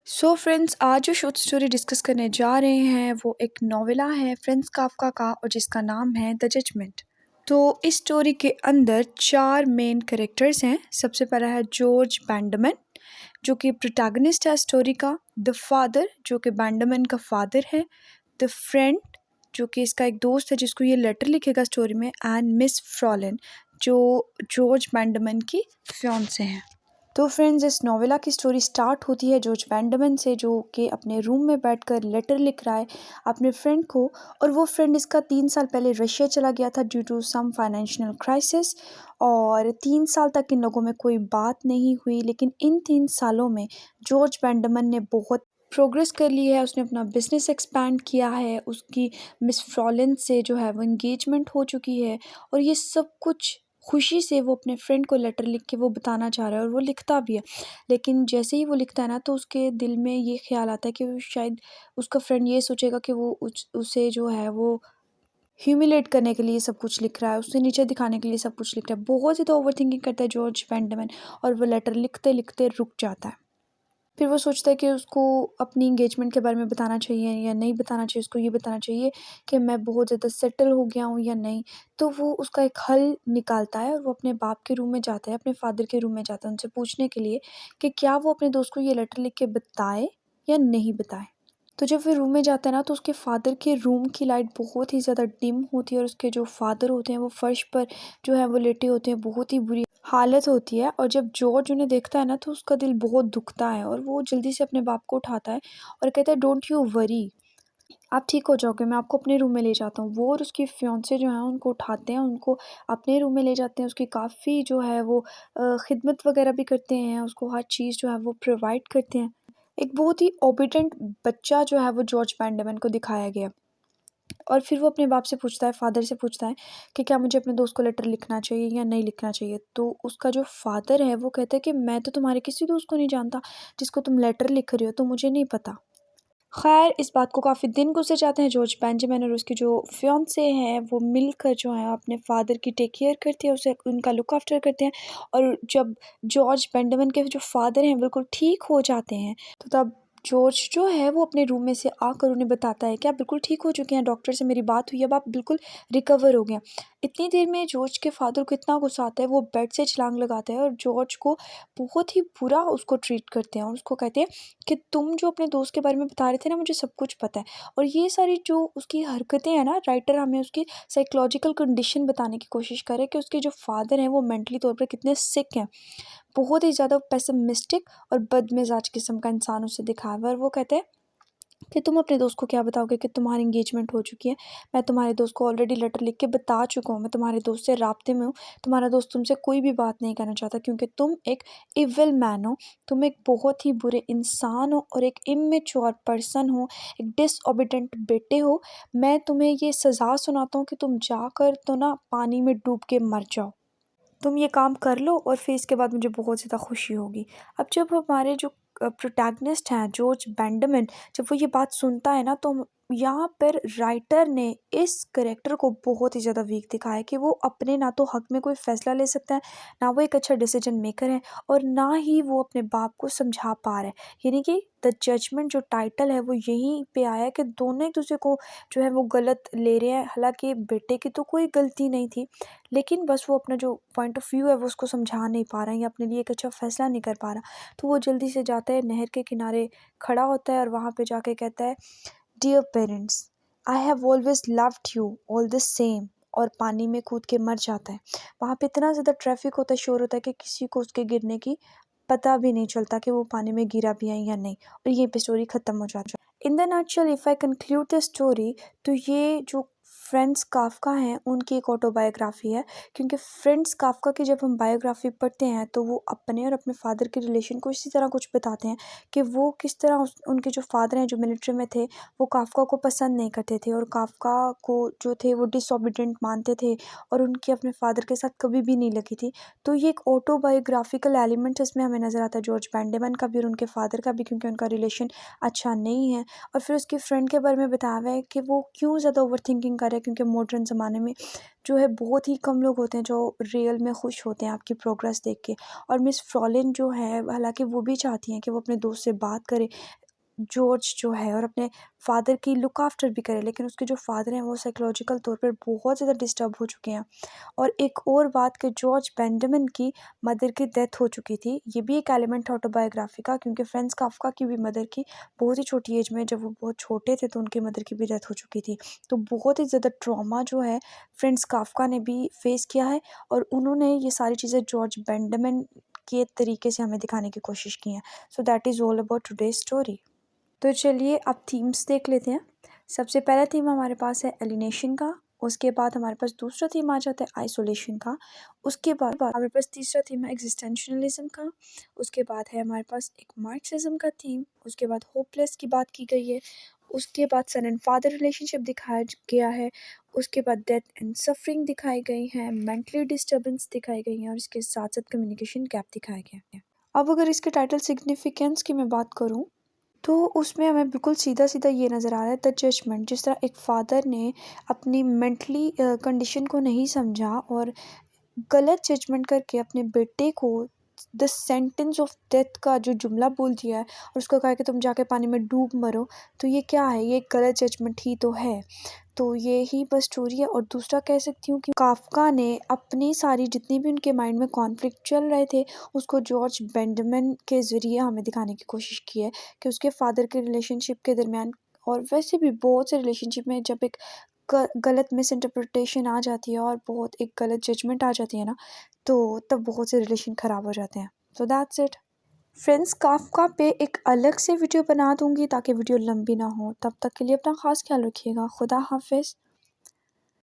So friends, आज जो short story discuss करने जा रहे हैं वो एक नोवेला है फ्रेंड्स काफ्का का और जिसका नाम है द जजमेंट। तो इस स्टोरी के अंदर चार मेन कैरेक्टर्स हैं। सबसे पहला है जॉर्ज बैंडमैन जो कि प्रोटैगनिस्ट है स्टोरी का, द फादर जो कि बैंडमैन का फादर है, द फ्रेंड जो कि इसका एक दोस्त है जिसको ये लेटर लिखेगा स्टोरी में, एंड मिस फ्रॉलन जो जॉर्ज बैंडमैन की फियांसे हैं। तो फ्रेंड्स, इस नोवेला की स्टोरी स्टार्ट होती है जॉर्ज बैंडमैन से जो कि अपने रूम में बैठकर लेटर लिख रहा है अपने फ्रेंड को। और वो फ्रेंड इसका 3 साल पहले रशिया चला गया था due to some financial crisis. और 3 साल तक इन लोगों में कोई बात नहीं हुई, लेकिन इन 3 सालों में जॉर्ज बैंडमैन ने बहुत प्रोग्रेस कर ली है। उसने अपना बिजनेस एक्सपैंड किया है, उसकी मिस फ्रॉलन से जो है वो इंगेजमेंट हो चुकी है। और ये सब कुछ खुशी से वो अपने फ्रेंड को लेटर लिख के वो बताना चाह रहा है और वो लिखता भी है। लेकिन जैसे ही वो लिखता है ना तो उसके दिल में ये ख्याल आता है कि वो शायद उसका फ्रेंड ये सोचेगा कि वो उसे जो है वो ह्यूमिलेट करने के लिए सब कुछ लिख रहा है, उससे नीचे दिखाने के लिए सब कुछ लिख रहा है। बहुत ज़्यादा ओवर थिंकिंग करता है जॉर्ज पेंडमैन और वो लेटर लिखते लिखते रुक जाता है। फिर वो सोचता है कि उसको अपनी एंगेजमेंट के बारे में बताना चाहिए या नहीं बताना चाहिए, उसको ये बताना चाहिए कि मैं बहुत ज़्यादा सेटल हो गया हूँ या नहीं। तो वो उसका एक हल निकालता है और वो अपने बाप के रूम में जाता है, अपने फादर के रूम में जाता है उनसे पूछने के लिए कि क्या वो अपने दोस्त को ये लेटर लिख के बताए या नहीं बताए। तो जब वो रूम में जाता है ना तो उसके फादर के रूम की लाइट बहुत ही ज़्यादा डिम होती है और उसके जो फादर होते हैं वो फर्श पर जो है वो लेटे होते हैं। बहुत ही बुरी हालत होती है और जब जॉर्ज उन्हें देखता है ना तो उसका दिल बहुत दुखता है और वो जल्दी से अपने बाप को उठाता है और कहता है डोंट यू वरी, आप ठीक हो जाओगे, मैं आपको अपने रूम में ले जाता हूँ। वो और उसकी फियांसे जो हैं उनको उठाते हैं, उनको अपने रूम में ले जाते हैं। उसकी काफ़ी जो है वो खिदमत वगैरह भी करते हैं, उसको हर चीज़ जो है वो प्रोवाइड करते हैं। एक बहुत ही ओबीडेंट बच्चा जो है वो जॉर्ज बैंडमैन को दिखाया गया। और फिर वो अपने बाप से पूछता है, फादर से पूछता है कि क्या मुझे अपने दोस्त को लेटर लिखना चाहिए या नहीं लिखना चाहिए। तो उसका जो फादर है वो कहता है कि मैं तो तुम्हारे किसी दोस्त को नहीं जानता जिसको तुम लेटर लिख रहे हो, तो मुझे नहीं पता। खैर, इस बात को काफ़ी दिन गुज़र जाते हैं। जॉर्ज बेंजामिन और उसकी जो फियांसे हैं वो मिलकर जो है अपने फादर की टेक केयर करते हैं, उसे उनका लुक आफ्टर करते हैं। और जब जॉर्ज बेंजामिन के जो फादर हैं बिल्कुल ठीक हो जाते हैं तो तब जॉर्ज जो है वो अपने रूम में से आकर उन्हें बताता है कि आप बिल्कुल ठीक हो चुके हैं, डॉक्टर से मेरी बात हुई, अब आप बिल्कुल रिकवर हो गए हैं। इतनी देर में जॉर्ज के फादर को इतना गुस्सा आता है, वो बेड से छलांग लगाते हैं और जॉर्ज को बहुत ही बुरा उसको ट्रीट करते हैं और उसको कहते हैं कि तुम जो अपने दोस्त के बारे में बता रहे थे ना, मुझे सब कुछ पता है। और ये सारी जो उसकी हरकतें हैं ना, राइटर हमें उसकी साइकोलॉजिकल कंडीशन बताने की कोशिश करे कि उसके जो फादर हैं वो मेंटली तौर पर कितने सिक हैं। बहुत ही ज़्यादा पेसिमिस्टिक और बदमिजाज किस्म का इंसान उसे दिखाया हुआ है। और वो कहते हैं कि तुम अपने दोस्त को क्या बताओगे कि तुम्हारी एंगेजमेंट हो चुकी है। मैं तुम्हारे दोस्त को ऑलरेडी लेटर लिख के बता चुका हूँ, मैं तुम्हारे दोस्त से राब्ते में हूँ। तुम्हारा दोस्त तुमसे कोई भी बात नहीं करना चाहता क्योंकि तुम एक इविल मैन हो, तुम एक बहुत ही बुरे इंसान हो और एक इमेच्योर पर्सन हो, एक डिसओबीडेंट बेटे हो। मैं तुम्हें ये सज़ा सुनाता हूँ कि तुम जाकर तो ना पानी में डूब के मर जाओ। तुम ये काम कर लो और फिर इसके बाद मुझे बहुत ज़्यादा खुशी होगी। अब जब हमारे जो प्रोटैगनिस्ट हैं जॉर्ज बेंजामिन, जब वो ये बात सुनता है ना तो यहाँ पर राइटर ने इस करैक्टर को बहुत ही ज़्यादा वीक दिखाया है कि वो अपने ना तो हक में कोई फ़ैसला ले सकता है, ना वो एक अच्छा डिसीजन मेकर है और ना ही वो अपने बाप को समझा पा रहा है। यानी कि द जजमेंट जो टाइटल है वो यहीं पे आया है कि दोनों एक दूसरे को जो है वो गलत ले रहे हैं। हालाँकि बेटे की तो कोई गलती नहीं थी, लेकिन बस वो अपना जो पॉइंट ऑफ व्यू है वो उसको समझा नहीं पा रहा है या अपने लिए एक अच्छा फ़ैसला नहीं कर पा रहा। तो वो जल्दी से जाता है, नहर के किनारे खड़ा होता है और वहाँ पे जाके कहता है, dear parents, I have always loved you all the same, और पानी में कूद के मर जाता है। वहाँ पे इतना ज़्यादा ट्रैफिक होता है, शोर होता है कि किसी को उसके गिरने की पता भी नहीं चलता कि वो पानी में गिरा भी है या नहीं, और यहीं पे स्टोरी ख़त्म हो जाती है। In the nutshell if I conclude the story, तो ये जो फ्रेंड्स काफ्का हैं उनकी एक ऑटोबायोग्राफी है। क्योंकि फ्रेंड्स काफ्का की जब हम बायोग्राफी पढ़ते हैं तो वो अपने और अपने फादर के रिलेशन को इसी तरह कुछ बताते हैं कि वो किस तरह उनके जो फादर हैं जो मिलिट्री में थे वो काफ्का को पसंद नहीं करते थे और काफ्का को जो थे वो डिसओबीडेंट मानते थे और उनकी अपने फादर के साथ कभी भी नहीं लगी थी। तो ये एक ऑटोबायोग्राफिकल एलिमेंट इसमें हमें नज़र आता है जॉर्ज बैंडेमैन का भी और उनके फादर का भी, क्योंकि उनका रिलेशन अच्छा नहीं है। और फिर उसके फ्रेंड के बारे में बताया हुआ है कि वो क्यों ज़्यादा ओवर थिंकिंग कर रहा है है, क्योंकि मॉडर्न ज़माने में जो है बहुत ही कम लोग होते हैं जो रियल में खुश होते हैं आपकी प्रोग्रेस देख के। और मिस फ्रॉलिन जो है, हालाँकि वो भी चाहती हैं कि वो अपने दोस्त से बात करे, जॉर्ज जो है, और अपने फ़ादर की लुक आफ्टर भी करे, लेकिन उसके जो फ़ादर हैं वो साइकोलॉजिकल तौर पर बहुत ज़्यादा डिस्टर्ब हो चुके हैं। और एक और बात कि जॉर्ज बेंजामिन की मदर की डेथ हो चुकी थी। ये भी एक एलिमेंट ऑटोबायोग्राफी का, क्योंकि फ्रांज काफ्का की भी मदर की बहुत ही छोटी एज में, जब वो बहुत छोटे थे तो उनकी मदर की भी डेथ हो चुकी थी। तो बहुत ही ज़्यादा ट्रॉमा जो है फ्रांज काफ्का ने भी फेस किया है, और उन्होंने ये सारी चीज़ें जॉर्ज बेंजामिन के तरीके से हमें दिखाने की कोशिश की हैं। So that is all about today's story. तो चलिए अब थीम्स देख लेते हैं। सबसे पहला थीम हमारे पास है एलिनेशन का, उसके बाद हमारे पास दूसरा थीम आ जाता है आइसोलेशन का, उसके बाद हमारे पास तीसरा थीम है एग्जिस्टेंशनलिज्म का, उसके बाद है हमारे पास एक मार्क्सिज्म का थीम, उसके बाद होपलेस की बात की गई है, उसके बाद सन एंड फादर रिलेशनशिप दिखाया गया है, उसके बाद डेथ एंड सफरिंग दिखाई गई हैं, मेंटली डिस्टर्बेंस दिखाई गई हैं, और इसके साथ साथ कम्युनिकेशन गैप दिखाया गया है। अब अगर इसके टाइटल सिग्निफिकेंस की मैं बात करूँ, तो उसमें हमें बिल्कुल सीधा-सीधा ये नज़र आ रहा है द जजमेंट। जिस तरह एक फ़ादर ने अपनी मेंटली कंडीशन को नहीं समझा और गलत जजमेंट करके अपने बेटे को द सेंटेंस ऑफ डेथ का जो जुमला बोल दिया है, और उसको कहा कि तुम जाके पानी में डूब मरो, तो ये क्या है? ये गलत जजमेंट ही तो है। तो ये ही बस स्टोरी है। और दूसरा कह सकती हूँ कि काफ्का ने अपनी सारी जितनी भी उनके माइंड में कॉन्फ्लिक्ट चल रहे थे, उसको जॉर्ज बेंजामिन के ज़रिए हमें दिखाने की कोशिश की है कि उसके फादर के रिलेशनशिप के दरमियान, और वैसे भी बहुत से रिलेशनशिप में जब एक गलत मिस इंटरप्रिटेशन आ जाती है और बहुत एक गलत जजमेंट आ जाती है ना, तो तब बहुत से रिलेशन ख़राब हो जाते हैं। So that's it. Friends, Kafka पे एक अलग से वीडियो बना दूँगी ताकि वीडियो लंबी ना हो। तब तक के लिए अपना ख़ास ख्याल रखिएगा। खुदा हाफ़िज़।